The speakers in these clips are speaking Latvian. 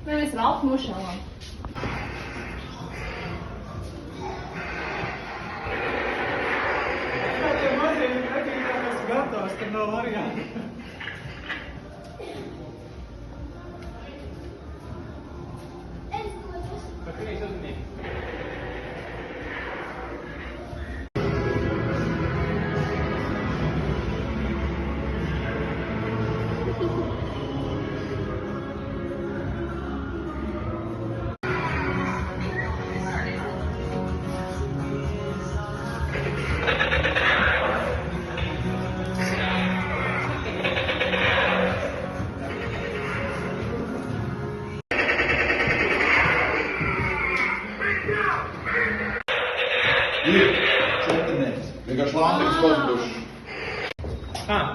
妹妹是老母生了。Ir 4. Vienkārši lāmpīgs pazuduši.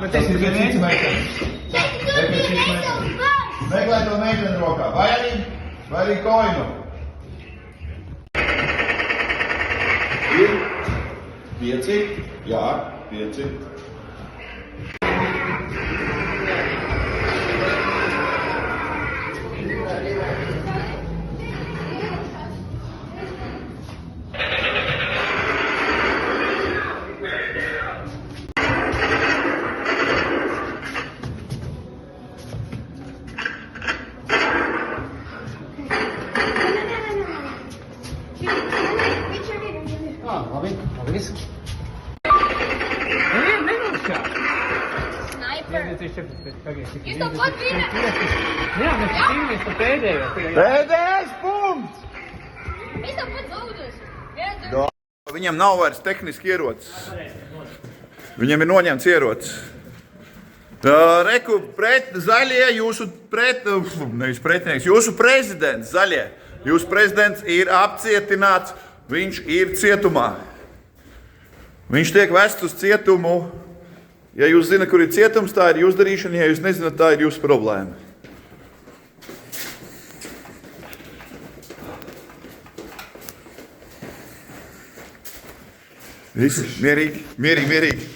Bet tas ir viens cits meitenes. Meklē to meiteni rokā. Vai arī koinu. Ir 5. Jā, 5. Labi. Minūšā. Sniper. Jūs tāpat vienā. Jā, mēs cīnāmies par pēdējo. Pēdējais punkts! Mēs tāpat zaudēsim. Viņam nav vairs tehniski ierocis. Viņam ir noņemts ierocis. Reku zaļie, jūsu pretinieks, jūsu prezidents zaļie. Jūsu prezidents ir apcietināts, viņš ir cietumā. Viņš tiek vests uz cietumu. Ja jūs zināt, kur ir cietums, tā ir jūsu darīšana, ja jūs nezināt, tā ir jūsu problēma. Visi mierīgi, mierīgi, mierīgi.